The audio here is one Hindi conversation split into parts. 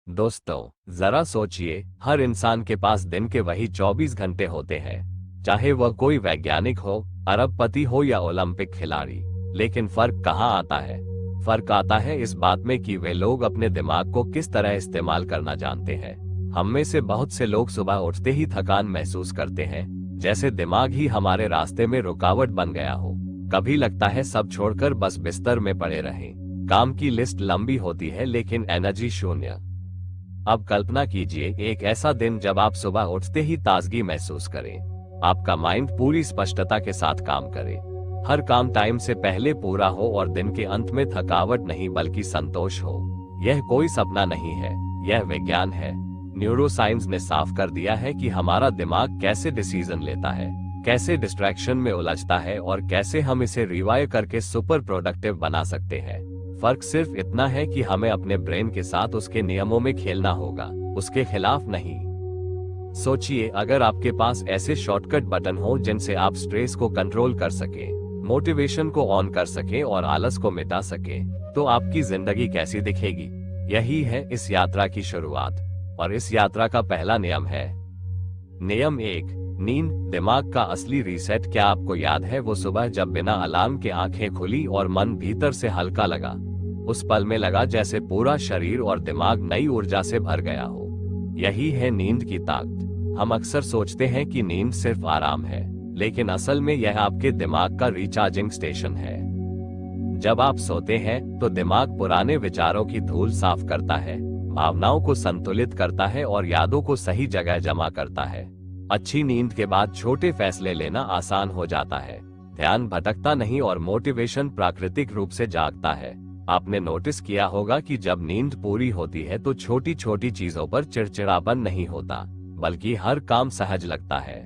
दोस्तों, जरा सोचिए, हर इंसान के पास दिन के वही 24 घंटे होते हैं, चाहे वह कोई वैज्ञानिक हो, अरबपति हो या ओलंपिक खिलाड़ी। लेकिन फर्क कहाँ आता है? फर्क आता है इस बात में कि वे लोग अपने दिमाग को किस तरह इस्तेमाल करना जानते हैं। हम में से बहुत से लोग सुबह उठते ही थकान महसूस करते हैं, जैसे दिमाग ही हमारे रास्ते में रुकावट बन गया हो। कभी लगता है सब छोड़कर बस बिस्तर में पड़े रहें। काम की लिस्ट लंबी होती है लेकिन एनर्जी शून्य। अब कल्पना कीजिए एक ऐसा दिन जब आप सुबह उठते ही ताजगी महसूस करें, आपका माइंड पूरी स्पष्टता के साथ काम करे, हर काम टाइम से पहले पूरा हो और दिन के अंत में थकावट नहीं बल्कि संतोष हो। यह कोई सपना नहीं है, यह विज्ञान है। न्यूरोसाइंस ने साफ कर दिया है कि हमारा दिमाग कैसे डिसीजन लेता है, कैसे डिस्ट्रैक्शन में उलझता है और कैसे हम इसे रिवायर करके सुपर प्रोडक्टिव बना सकते हैं। फर्क सिर्फ इतना है कि हमें अपने ब्रेन के साथ उसके नियमों में खेलना होगा, उसके खिलाफ नहीं। सोचिए, अगर आपके पास ऐसे शॉर्टकट बटन हो जिनसे आप स्ट्रेस को कंट्रोल कर सके, मोटिवेशन को ऑन कर सके और आलस को मिटा सके, तो आपकी जिंदगी कैसी दिखेगी? यही है इस यात्रा की शुरुआत, और इस यात्रा का पहला नियम है। नियम 1, नींद, दिमाग का असली रीसेट। क्या आपको याद है वो सुबह जब बिना अलार्म के आंखें खुली और मन भीतर से हल्का लगा? उस पल में लगा जैसे पूरा शरीर और दिमाग नई ऊर्जा से भर गया हो। यही है नींद की ताकत। हम अक्सर सोचते हैं कि नींद सिर्फ आराम है, लेकिन असल में यह आपके दिमाग का रिचार्जिंग स्टेशन है। जब आप सोते हैं तो दिमाग पुराने विचारों की धूल साफ करता है, भावनाओं को संतुलित करता है और यादों को सही जगह जमा करता है। अच्छी नींद के बाद छोटे फैसले लेना आसान हो जाता है, ध्यान भटकता नहीं और मोटिवेशन प्राकृतिक रूप से जागता है। आपने नोटिस किया होगा कि जब नींद पूरी होती है तो छोटी छोटी चीजों पर चिड़चिड़ापन नहीं होता, बल्कि हर काम सहज लगता है।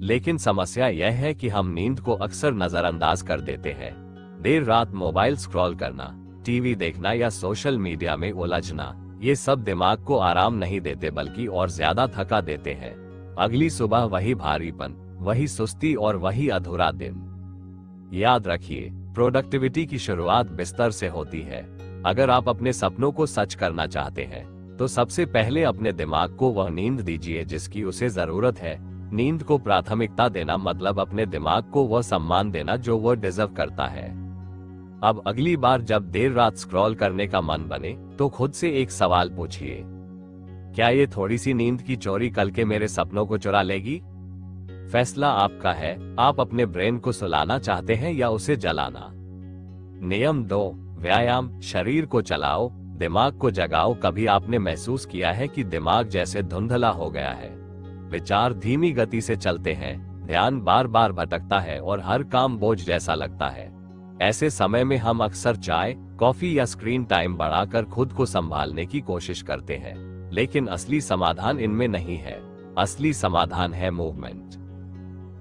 लेकिन समस्या यह है कि हम नींद को अक्सर नजरअंदाज कर देते हैं। देर रात मोबाइल स्क्रॉल करना, टीवी देखना या सोशल मीडिया में उलझना, ये सब दिमाग को आराम नहीं देते बल्कि और ज्यादा थका देते हैं। अगली सुबह वही भारीपन, वही सुस्ती और वही अधूरा दिन। याद रखिए, प्रोडक्टिविटी की शुरुआत बिस्तर से होती है। अगर आप अपने सपनों को सच करना चाहते हैं तो सबसे पहले अपने दिमाग को वह नींद दीजिए जिसकी उसे जरूरत है। नींद को प्राथमिकता देना मतलब अपने दिमाग को वह सम्मान देना जो वह डिजर्व करता है। अब अगली बार जब देर रात स्क्रॉल करने का मन बने तो खुद से एक सवाल पूछिए, क्या ये थोड़ी सी नींद की चोरी कल के मेरे सपनों को चुरा लेगी? फैसला आपका है, आप अपने ब्रेन को सुलाना चाहते हैं या उसे जलाना। नियम 2, व्यायाम, शरीर को चलाओ, दिमाग को जगाओ। कभी आपने महसूस किया है कि दिमाग जैसे धुंधला हो गया है? विचार धीमी गति से चलते हैं, ध्यान बार बार भटकता है और हर काम बोझ जैसा लगता है। ऐसे समय में हम अक्सर चाय, कॉफी या स्क्रीन टाइम बढ़ाकर खुद को संभालने की कोशिश करते हैं, लेकिन असली समाधान इनमें नहीं है। असली समाधान है मूवमेंट।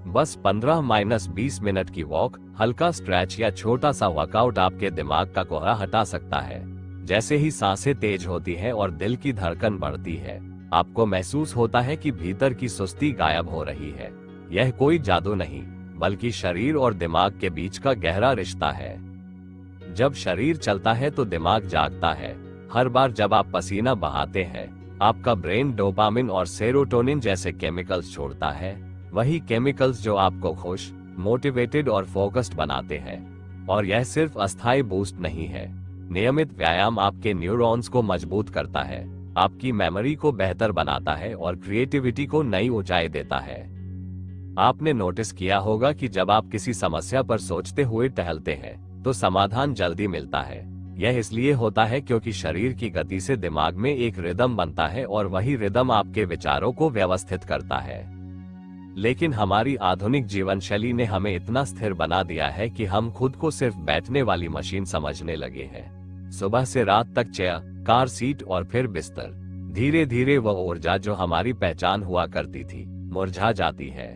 बस 15-20 मिनट की वॉक, हल्का स्ट्रेच या छोटा सा वर्कआउट आपके दिमाग का कोहरा हटा सकता है। जैसे ही सांसें तेज होती है और दिल की धड़कन बढ़ती है, आपको महसूस होता है कि भीतर की सुस्ती गायब हो रही है। यह कोई जादू नहीं, बल्कि शरीर और दिमाग के बीच का गहरा रिश्ता है। जब शरीर चलता है तो दिमाग जागता है। हर बार जब आप पसीना बहाते हैं, आपका ब्रेन डोपामिन और सेरोटोनिन जैसे केमिकल्स छोड़ता है, वही केमिकल्स जो आपको खुश, मोटिवेटेड और फोकस्ड बनाते हैं। और यह सिर्फ अस्थायी बूस्ट नहीं है। नियमित व्यायाम आपके न्यूरॉन्स को मजबूत करता है, आपकी मेमोरी को बेहतर बनाता है और क्रिएटिविटी को नई ऊंचाई देता है। आपने नोटिस किया होगा कि जब आप किसी समस्या पर सोचते हुए टहलते हैं तो समाधान जल्दी मिलता है। यह इसलिए होता है क्योंकि शरीर की गति से दिमाग में एक रिदम बनता है और वही रिदम आपके विचारों को व्यवस्थित करता है। लेकिन हमारी आधुनिक जीवन शैली ने हमें इतना स्थिर बना दिया है कि हम खुद को सिर्फ बैठने वाली मशीन समझने लगे हैं। सुबह से रात तक चेयर, कार सीट और फिर बिस्तर। धीरे धीरे वह ऊर्जा जो हमारी पहचान हुआ करती थी, मुरझा जाती है।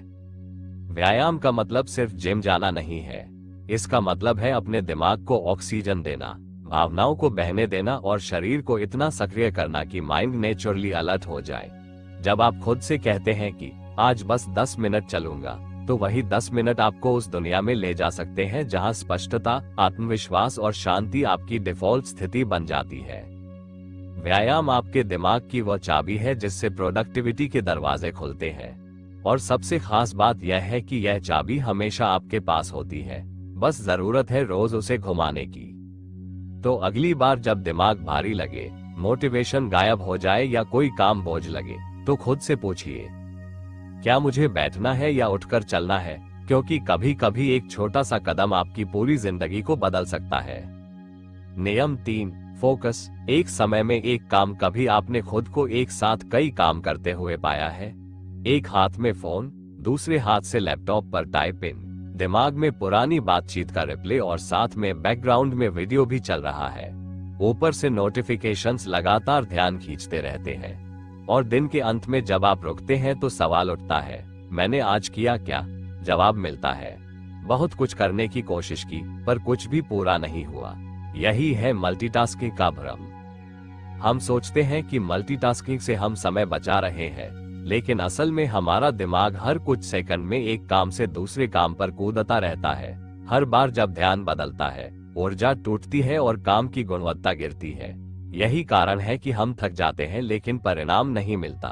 व्यायाम का मतलब सिर्फ जिम जाना नहीं है। इसका मतलब है अपने दिमाग को ऑक्सीजन देना, भावनाओं को बहने देना और शरीर को इतना सक्रिय करना कि माइंड नेचुरली अलर्ट हो जाए। जब आप खुद से कहते हैं कि आज बस 10 मिनट चलूंगा, तो वही 10 मिनट आपको उस दुनिया में ले जा सकते हैं जहां स्पष्टता, आत्मविश्वास और शांति आपकी डिफॉल्ट स्थिति बन जाती है। व्यायाम आपके दिमाग की वह चाबी है जिससे प्रोडक्टिविटी के दरवाजे खुलते हैं। और सबसे खास बात यह है कि यह चाबी हमेशा आपके पास होती है, बस जरूरत है रोज उसे घुमाने की। तो अगली बार जब दिमाग भारी लगे, मोटिवेशन गायब हो जाए या कोई काम बोझ लगे, तो खुद से पूछिए, क्या मुझे बैठना है या उठकर चलना है? क्योंकि कभी कभी एक छोटा सा कदम आपकी पूरी जिंदगी को बदल सकता है। नियम 3, फोकस। एक समय में एक काम। कभी आपने खुद को एक साथ कई काम करते हुए पाया है? एक हाथ में फोन, दूसरे हाथ से लैपटॉप पर टाइपिंग, दिमाग में पुरानी बातचीत का रिप्ले और साथ में बैकग्राउंड में वीडियो भी चल रहा है। ऊपर से नोटिफिकेशंस लगातार ध्यान खींचते रहते हैं। और दिन के अंत में जब आप रुकते हैं तो सवाल उठता है, मैंने आज किया क्या? जवाब मिलता है, बहुत कुछ करने की कोशिश की पर कुछ भी पूरा नहीं हुआ। यही है मल्टीटास्किंग का भ्रम। हम सोचते हैं कि मल्टीटास्किंग से हम समय बचा रहे हैं, लेकिन असल में हमारा दिमाग हर कुछ सेकंड में एक काम से दूसरे काम पर कूदता रहता है। हर बार जब ध्यान बदलता है, ऊर्जा टूटती है और काम की गुणवत्ता गिरती है। यही कारण है कि हम थक जाते हैं लेकिन परिणाम नहीं मिलता।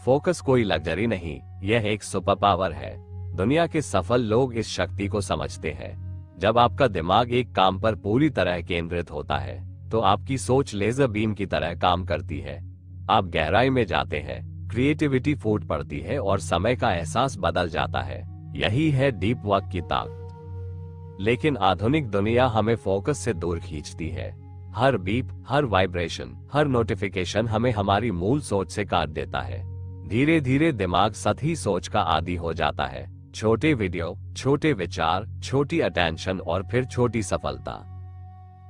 फोकस कोई लग्जरी नहीं, यह एक सुपर पावर है। दुनिया के सफल लोग इस शक्ति को समझते हैं। जब आपका दिमाग एक काम पर पूरी तरह केंद्रित होता है, तो आपकी सोच लेजर बीम की तरह काम करती है। आप गहराई में जाते हैं, क्रिएटिविटी फूट पड़ती है और समय का एहसास बदल जाता है। यही है डीप वर्क की ताकत। लेकिन आधुनिक दुनिया हमें फोकस से दूर खींचती है। हर बीप, हर वाइब्रेशन, हर नोटिफिकेशन हमें हमारी मूल सोच से काट देता है। धीरे धीरे दिमाग सतही सोच का आदी हो जाता है। छोटे वीडियो, छोटे विचार, छोटी अटेंशन और फिर छोटी सफलता।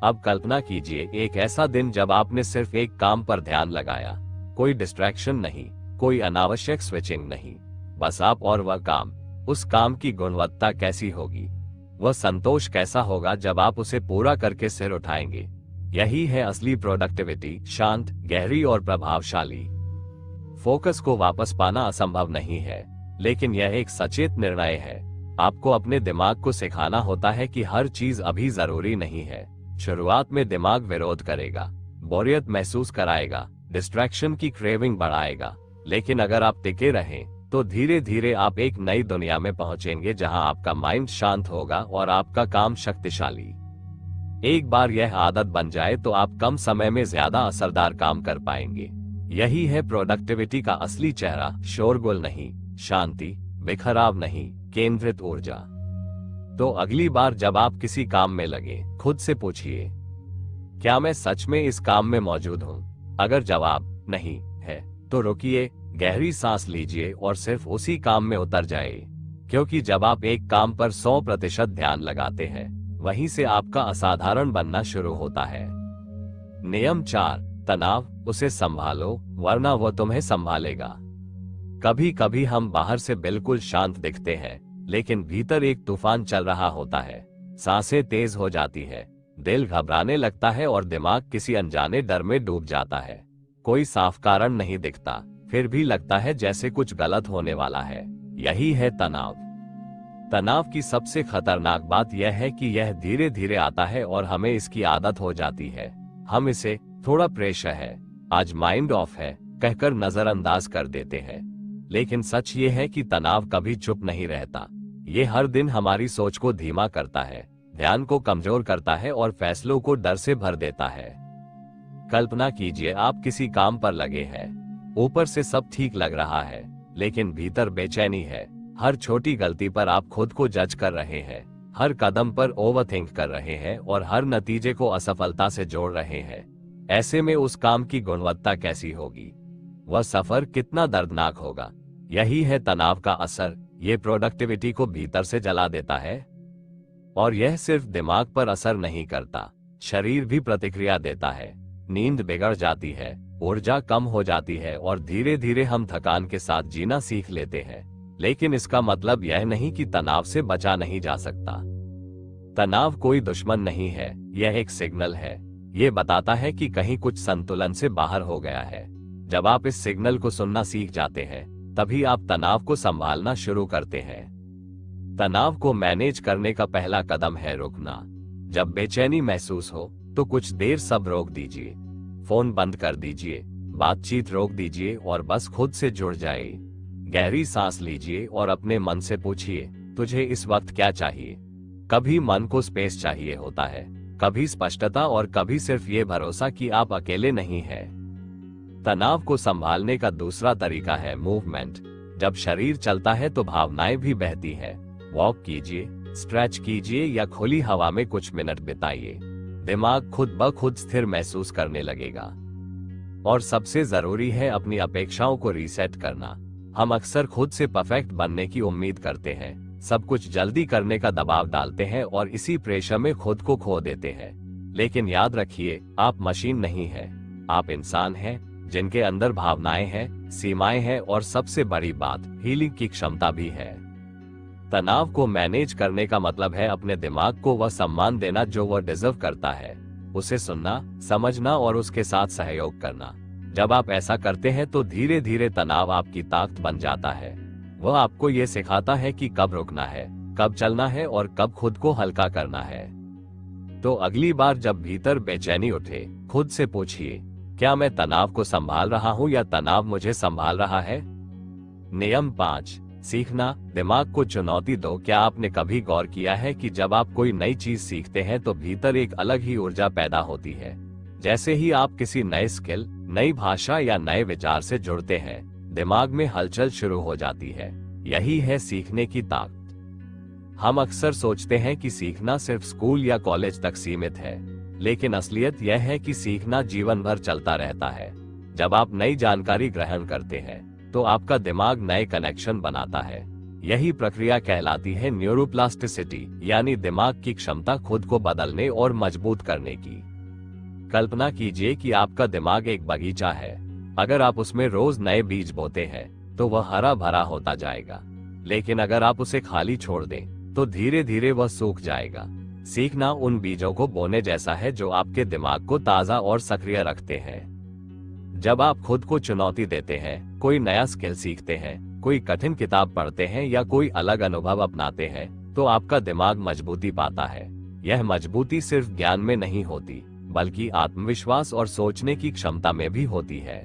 अब कल्पना कीजिए एक ऐसा दिन जब आपने सिर्फ एक काम पर ध्यान लगाया। कोई डिस्ट्रैक्शन नहीं, कोई अनावश्यक स्विचिंग नहीं, बस आप और वह काम। उस काम की गुणवत्ता कैसी होगी? वह संतोष कैसा होगा जब आप उसे पूरा करके सिर उठाएंगे? यही है असली प्रोडक्टिविटी, शांत, गहरी और प्रभावशाली। फोकस को वापस पाना असंभव नहीं है, लेकिन यह एक सचेत निर्णय है। आपको अपने दिमाग को सिखाना होता है कि हर चीज अभी जरूरी नहीं है। शुरुआत में दिमाग विरोध करेगा, बोरियत महसूस कराएगा, डिस्ट्रैक्शन की क्रेविंग बढ़ाएगा, लेकिन अगर आप टिके रहें तो धीरे धीरे आप एक नई दुनिया में पहुंचेंगे जहां आपका माइंड शांत होगा और आपका काम शक्तिशाली। एक बार यह आदत बन जाए तो आप कम समय में ज्यादा असरदार काम कर पाएंगे। यही है प्रोडक्टिविटी का असली चेहरा, शोरगुल नहीं, शांति, बिखराव नहीं, केंद्रित ऊर्जा। तो अगली बार जब आप किसी काम में लगे, खुद से पूछिए, क्या मैं सच में इस काम में मौजूद हूं? अगर जवाब नहीं है तो रुकिए, गहरी सांस लीजिए और सिर्फ उसी काम में उतर जाइए। क्योंकि जब आप एक काम पर 100% ध्यान लगाते हैं, वहीं से आपका असाधारण बनना शुरू होता है। नियम 4, तनाव, उसे संभालो वरना वो तुम्हें संभालेगा। कभी कभी हम बाहर से बिल्कुल शांत दिखते हैं, लेकिन भीतर एक तूफान चल रहा होता है। सांसें तेज हो जाती है, दिल घबराने लगता है और दिमाग किसी अनजाने डर में डूब जाता है। कोई साफ कारण नहीं दिखता, फिर भी लगता है जैसे कुछ गलत होने वाला है। यही है तनाव। तनाव की सबसे खतरनाक बात यह है कि यह धीरे धीरे आता है और हमें इसकी आदत हो जाती है। हम इसे थोड़ा प्रेशर है, आज माइंड ऑफ है कहकर नजरअंदाज कर देते हैं। लेकिन सच ये है कि तनाव कभी चुप नहीं रहता। ये हर दिन हमारी सोच को धीमा करता है, ध्यान को कमजोर करता है और फैसलों को डर से भर देता है। कल्पना कीजिए आप किसी काम पर लगे हैं, ऊपर से सब ठीक लग रहा है, लेकिन भीतर बेचैनी है। हर छोटी गलती पर आप खुद को जज कर रहे हैं, हर कदम पर ओवरथिंक कर रहे हैं और हर नतीजे को असफलता से जोड़ रहे हैं। ऐसे में उस काम की गुणवत्ता कैसी होगी? वह सफर कितना दर्दनाक होगा? यही है तनाव का असर। ये प्रोडक्टिविटी को भीतर से जला देता है। और यह सिर्फ दिमाग पर असर नहीं करता, शरीर भी प्रतिक्रिया देता है। नींद बिगड़ जाती है, ऊर्जा कम हो जाती है और धीरे धीरे हम थकान के साथ जीना सीख लेते हैं। लेकिन इसका मतलब यह नहीं कि तनाव से बचा नहीं जा सकता। तनाव कोई दुश्मन नहीं है, यह एक सिग्नल है। यह बताता है कि कहीं कुछ संतुलन से बाहर हो गया है। जब आप इस सिग्नल को सुनना सीख जाते हैं, तभी आप तनाव को संभालना शुरू करते हैं। तनाव को मैनेज करने का पहला कदम है रुकना। जब बेचैनी महसूस हो तो कुछ देर सब रोक दीजिए। फोन बंद कर दीजिए, बातचीत रोक दीजिए और बस खुद से जुड़ जाइए। गहरी सांस लीजिए और अपने मन से पूछिए, तुझे इस वक्त क्या चाहिए। कभी मन को स्पेस चाहिए होता है, कभी स्पष्टता और कभी सिर्फ ये भरोसा कि आप अकेले नहीं हैं। तनाव को संभालने का दूसरा तरीका है मूवमेंट। जब शरीर चलता है तो भावनाएं भी बहती है। वॉक कीजिए, स्ट्रेच कीजिए या खुली हवा में कुछ मिनट बिताइए। दिमाग खुद ब खुद स्थिर महसूस करने लगेगा। और सबसे जरूरी है अपनी अपेक्षाओं को रीसेट करना। हम अक्सर खुद से परफेक्ट बनने की उम्मीद करते हैं, सब कुछ जल्दी करने का दबाव डालते हैं और इसी प्रेशर में खुद को खो देते हैं। लेकिन याद रखिए, आप मशीन नहीं हैं, आप इंसान हैं जिनके अंदर भावनाएं हैं, सीमाएं हैं और सबसे बड़ी बात, हीलिंग की क्षमता भी है। तनाव को मैनेज करने का मतलब है अपने दिमाग को वह सम्मान देना जो वह डिजर्व करता है, उसे सुनना, समझना और उसके साथ सहयोग करना। जब आप ऐसा करते हैं तो धीरे धीरे तनाव आपकी ताकत बन जाता है। वह आपको यह सिखाता है कि कब रुकना है, कब चलना है और कब खुद को हल्का करना है। तो अगली बार जब भीतर बेचैनी उठे, खुद से पूछिए, क्या मैं तनाव को संभाल रहा हूं या तनाव मुझे संभाल रहा है। नियम 5, सीखना, दिमाग को चुनौती दो। क्या आपने कभी गौर किया है कि जब आप कोई नई चीज सीखते हैं तो भीतर एक अलग ही ऊर्जा पैदा होती है। जैसे ही आप किसी नए स्किल, नई भाषा या नए विचार से जुड़ते हैं, दिमाग में हलचल शुरू हो जाती है। यही है सीखने की ताकत। हम अक्सर सोचते हैं कि सीखना सिर्फ स्कूल या कॉलेज तक सीमित है, लेकिन असलियत यह है कि सीखना जीवन भर चलता रहता है। जब आप नई जानकारी ग्रहण करते हैं तो आपका दिमाग नए कनेक्शन बनाता है। यही प्रक्रिया कहलाती है न्यूरोप्लास्टिसिटी, यानी दिमाग की क्षमता खुद को बदलने और मजबूत करने की। कल्पना कीजिए कि आपका दिमाग एक बगीचा है। अगर आप उसमें रोज नए बीज बोते हैं तो वह हरा भरा होता जाएगा, लेकिन अगर आप उसे खाली छोड़ दें तो धीरे धीरे वह सूख जाएगा। सीखना उन बीजों को बोने जैसा है जो आपके दिमाग को ताजा और सक्रिय रखते हैं। जब आप खुद को चुनौती देते हैं, कोई नया स्किल सीखते हैं, कोई कठिन किताब पढ़ते हैं या कोई अलग अनुभव अपनाते हैं, तो आपका दिमाग मजबूती पाता है। यह मजबूती सिर्फ ज्ञान में नहीं होती, बल्कि आत्मविश्वास और सोचने की क्षमता में भी होती है।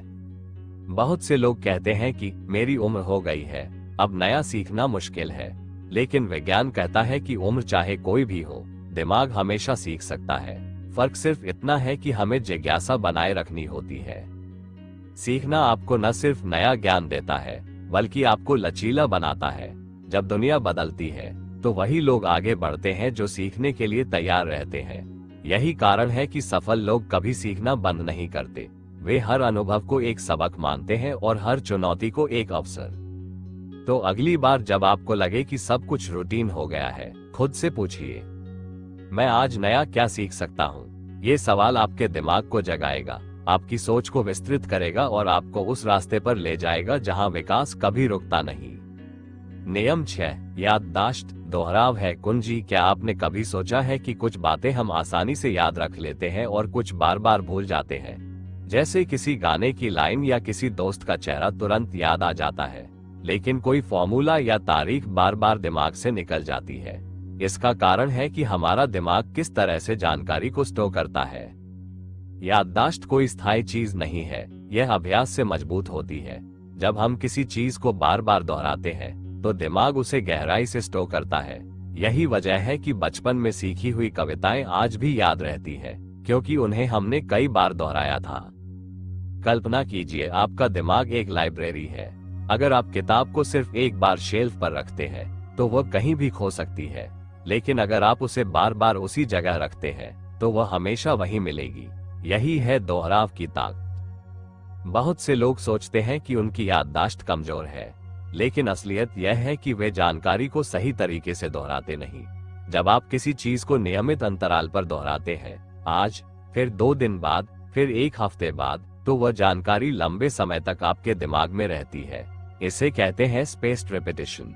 बहुत से लोग कहते हैं कि मेरी उम्र हो गई है, अब नया सीखना मुश्किल है। लेकिन विज्ञान कहता है कि उम्र चाहे कोई भी हो, दिमाग हमेशा सीख सकता है। फर्क सिर्फ इतना है कि हमें जिज्ञासा बनाए रखनी होती है। सीखना आपको न सिर्फ नया ज्ञान देता है, बल्कि आपको लचीला बनाता है। जब दुनिया बदलती है तो वही लोग आगे बढ़ते हैं जो सीखने के लिए तैयार रहते हैं। यही कारण है कि सफल लोग कभी सीखना बंद नहीं करते। वे हर अनुभव को एक सबक मानते हैं और हर चुनौती को एक अवसर। तो अगली बार जब आपको लगे कि सब कुछ रूटीन हो गया है, खुद से पूछिए, मैं आज नया क्या सीख सकता हूँ। ये सवाल आपके दिमाग को जगाएगा, आपकी सोच को विस्तृत करेगा और आपको उस रास्ते पर ले जाएगा जहां विकास कभी रुकता नहीं। नियम 6, याददाश्त, दोहराव है कुंजी। क्या आपने कभी सोचा है कि कुछ बातें हम आसानी से याद रख लेते हैं और कुछ बार बार भूल जाते हैं। जैसे किसी गाने की लाइन या किसी दोस्त का चेहरा तुरंत याद आ जाता है, लेकिन कोई फॉर्मूला या तारीख बार बार दिमाग से निकल जाती है। इसका कारण है कि हमारा दिमाग किस तरह से जानकारी को स्टोर करता है। याददाश्त कोई स्थायी चीज नहीं है, यह अभ्यास से मजबूत होती है। जब हम किसी चीज को बार बार दोहराते हैं तो दिमाग उसे गहराई से स्टोर करता है। यही वजह है कि बचपन में सीखी हुई कविताएं आज भी याद रहती है, क्योंकि उन्हें हमने कई बार दोहराया था। कल्पना कीजिए, आपका दिमाग एक लाइब्रेरी है। अगर आप किताब को सिर्फ एक बार शेल्फ पर रखते हैं तो वह कहीं भी खो सकती है, लेकिन अगर आप उसे बार बार उसी जगह रखते हैं तो वह हमेशा वहीं मिलेगी। यही है दोहराव की ताकत। बहुत से लोग सोचते हैं कि उनकी याददाश्त कमजोर है, लेकिन असलियत यह है कि वे जानकारी को सही तरीके से दोहराते नहीं। जब आप किसी चीज को नियमित अंतराल पर दोहराते हैं, आज, फिर 2 दिन बाद, फिर 1 हफ्ते बाद, तो वह जानकारी लंबे समय तक आपके दिमाग में रहती है। इसे कहते हैं स्पेस्ड रिपीटिशन।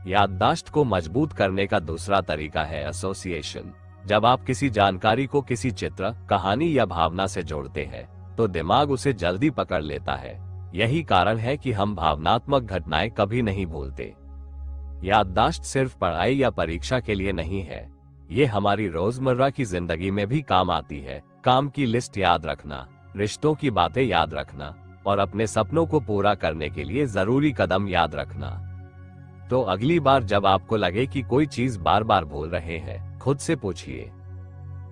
याददाश्त को मजबूत करने का दूसरा तरीका है एसोसिएशन। जब आप किसी जानकारी को किसी चित्र, कहानी या भावना से जोड़ते हैं तो दिमाग उसे जल्दी पकड़ लेता है। यही कारण है कि हम भावनात्मक घटनाएं कभी नहीं भूलते। याददाश्त सिर्फ पढ़ाई या परीक्षा के लिए नहीं है, ये हमारी रोजमर्रा की जिंदगी में भी काम आती है। काम की लिस्ट याद रखना, रिश्तों की बातें याद रखना और अपने सपनों को पूरा करने के लिए जरूरी कदम याद रखना। तो अगली बार जब आपको लगे कि कोई चीज बार बार भूल रहे हैं, खुद से पूछिए,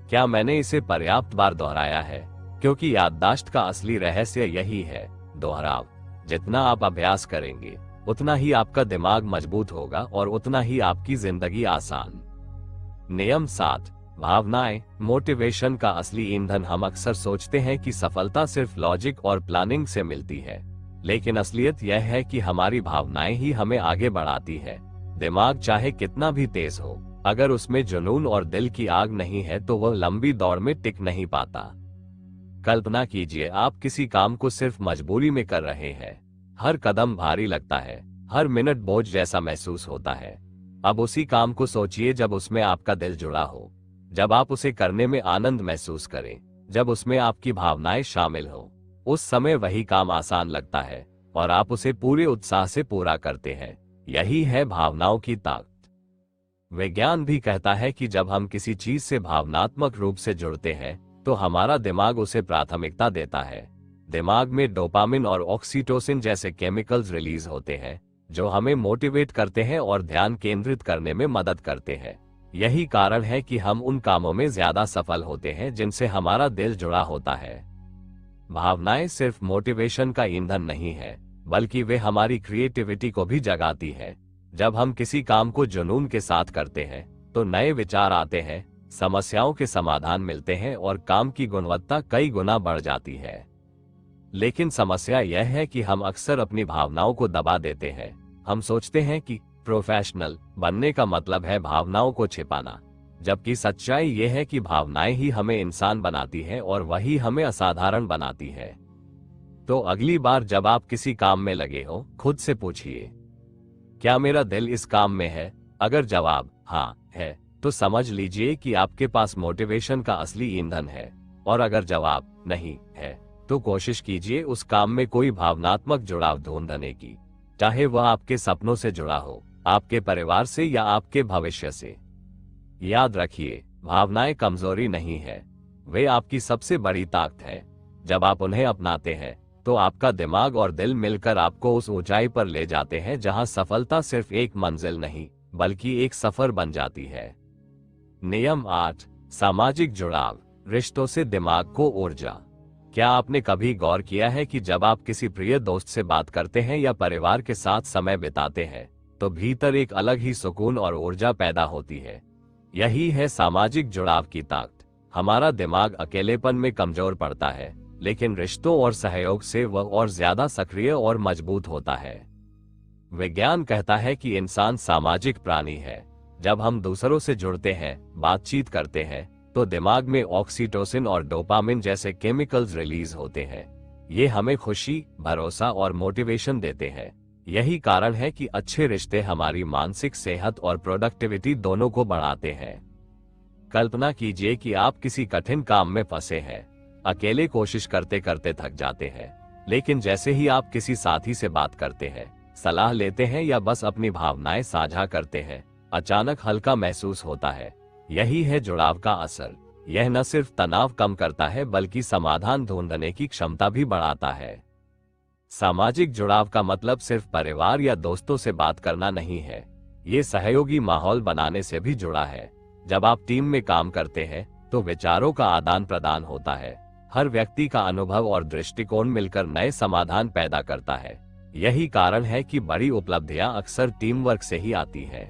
क्या मैंने इसे पर्याप्त बार दोहराया है? क्योंकि याददाश्त का असली रहस्य यही है, दोहराव। जितना आप अभ्यास करेंगे उतना ही आपका दिमाग मजबूत होगा और उतना ही आपकी जिंदगी आसान। नियम 7, भावनाएं मोटिवेशन का असली ईंधन। हम अक्सर सोचते हैं कि सफलता सिर्फ लॉजिक और प्लानिंग से मिलती है, लेकिन असलियत यह है कि हमारी भावनाएं ही हमें आगे बढ़ाती है। दिमाग चाहे कितना भी तेज हो, अगर उसमें जुनून और दिल की आग नहीं है तो वह लंबी दौड़ में टिक नहीं पाता। कल्पना कीजिए, आप किसी काम को सिर्फ मजबूरी में कर रहे हैं। हर कदम भारी लगता है, हर मिनट बोझ जैसा महसूस होता है। अब उसी काम को सोचिए जब उसमें आपका दिल जुड़ा हो, जब आप उसे करने में आनंद महसूस करें, जब उसमें आपकी भावनाएं शामिल हो। उस समय वही काम आसान लगता है और आप उसे पूरे उत्साह से पूरा करते हैं। यही है भावनाओं की ताकत। विज्ञान भी कहता है कि जब हम किसी चीज से भावनात्मक रूप से जुड़ते हैं तो हमारा दिमाग उसे प्राथमिकता देता है। दिमाग में डोपामिन और ऑक्सीटोसिन जैसे केमिकल्स रिलीज होते हैं जो हमें मोटिवेट करते हैं और ध्यान केंद्रित करने में मदद करते हैं। यही कारण है कि हम उन कामों में ज्यादा सफल होते हैं जिनसे हमारा दिल जुड़ा होता है। भावनाएं सिर्फ मोटिवेशन का ईंधन नहीं है, बल्कि वे हमारी क्रिएटिविटी को भी जगाती है। जब हम किसी काम को जुनून के साथ करते हैं तो नए विचार आते हैं, समस्याओं के समाधान मिलते हैं और काम की गुणवत्ता कई गुना बढ़ जाती है। लेकिन समस्या यह है कि हम अक्सर अपनी भावनाओं को दबा देते हैं। हम सोचते हैं कि प्रोफेशनल बनने का मतलब है भावनाओं को छिपाना, जबकि सच्चाई यह है कि भावनाएं ही हमें इंसान बनाती हैं और वही हमें असाधारण बनाती है। तो अगली बार जब आप किसी काम में लगे हो, खुद से पूछिए, क्या मेरा दिल इस काम में है? अगर जवाब हाँ है तो समझ लीजिए कि आपके पास मोटिवेशन का असली ईंधन है, और अगर जवाब नहीं है तो कोशिश कीजिए उस काम में कोई भावनात्मक जुड़ाव ढूंढने की, चाहे वह आपके सपनों से जुड़ा हो, आपके परिवार से या आपके भविष्य से। याद रखिए, भावनाएं कमजोरी नहीं है, वे आपकी सबसे बड़ी ताकत है। जब आप उन्हें अपनाते हैं तो आपका दिमाग और दिल मिलकर आपको उस ऊंचाई पर ले जाते हैं जहां सफलता सिर्फ एक मंजिल नहीं बल्कि एक सफर बन जाती है। नियम 8, सामाजिक जुड़ाव, रिश्तों से दिमाग को ऊर्जा। क्या आपने कभी गौर किया है कि जब आप किसी प्रिय दोस्त से बात करते हैं या परिवार के साथ समय बिताते हैं तो भीतर एक अलग ही सुकून और ऊर्जा पैदा होती है? यही है सामाजिक जुड़ाव की ताकत। हमारा दिमाग अकेलेपन में कमजोर पड़ता है, लेकिन रिश्तों और सहयोग से वह और ज्यादा सक्रिय और मजबूत होता है। विज्ञान कहता है कि इंसान सामाजिक प्राणी है। जब हम दूसरों से जुड़ते हैं, बातचीत करते हैं, तो दिमाग में ऑक्सीटोसिन और डोपामिन जैसे केमिकल्स रिलीज होते हैं। ये हमें खुशी, भरोसा और मोटिवेशन देते हैं। यही कारण है कि अच्छे रिश्ते हमारी मानसिक सेहत और प्रोडक्टिविटी दोनों को बढ़ाते हैं। कल्पना कीजिए कि आप किसी कठिन काम में फंसे हैं, अकेले कोशिश करते करते थक जाते हैं, लेकिन जैसे ही आप किसी साथी से बात करते हैं, सलाह लेते हैं या बस अपनी भावनाएं साझा करते हैं, अचानक हल्का महसूस होता है। यही है जुड़ाव का असर। यह न सिर्फ तनाव कम करता है बल्कि समाधान ढूंढने की क्षमता भी बढ़ाता है। सामाजिक जुड़ाव का मतलब सिर्फ परिवार या दोस्तों से बात करना नहीं है, ये सहयोगी माहौल बनाने से भी जुड़ा है। जब आप टीम में काम करते हैं तो विचारों का आदान प्रदान होता है। हर व्यक्ति का अनुभव और दृष्टिकोण मिलकर नए समाधान पैदा करता है। यही कारण है कि बड़ी उपलब्धियां अक्सर टीम वर्क से ही आती है।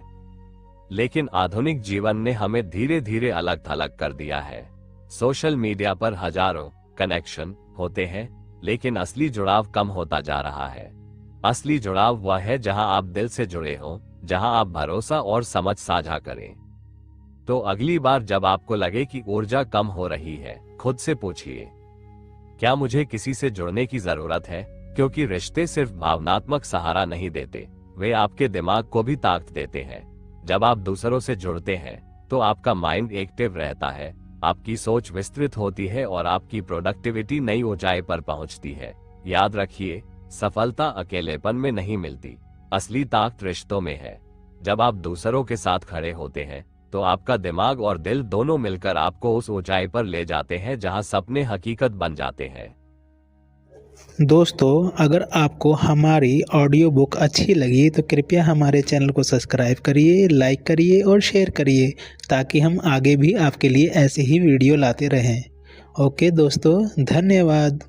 लेकिन आधुनिक जीवन ने हमें धीरे धीरे अलग थलग कर दिया है। सोशल मीडिया पर हजारों कनेक्शन होते हैं, लेकिन असली जुड़ाव कम होता जा रहा है। असली जुड़ाव वह है जहां आप दिल से जुड़े हो, जहां आप भरोसा और समझ साझा करें। तो अगली बार जब आपको लगे कि ऊर्जा कम हो रही है, खुद से पूछिए, क्या मुझे किसी से जुड़ने की जरूरत है? क्योंकि रिश्ते सिर्फ भावनात्मक सहारा नहीं देते, वे आपके दिमाग को भी ताकत देते हैं। जब आप दूसरों से जुड़ते हैं तो आपका माइंड एक्टिव रहता है, आपकी सोच विस्तृत होती है और आपकी प्रोडक्टिविटी नई ऊंचाई पर पहुंचती है। याद रखिए, सफलता अकेलेपन में नहीं मिलती, असली ताकत रिश्तों में है। जब आप दूसरों के साथ खड़े होते हैं तो आपका दिमाग और दिल दोनों मिलकर आपको उस ऊंचाई पर ले जाते हैं जहां सपने हकीकत बन जाते हैं। दोस्तों, अगर आपको हमारी ऑडियो बुक अच्छी लगी तो कृपया हमारे चैनल को सब्सक्राइब करिए, लाइक करिए और शेयर करिए ताकि हम आगे भी आपके लिए ऐसे ही वीडियो लाते रहें। ओके दोस्तों, धन्यवाद।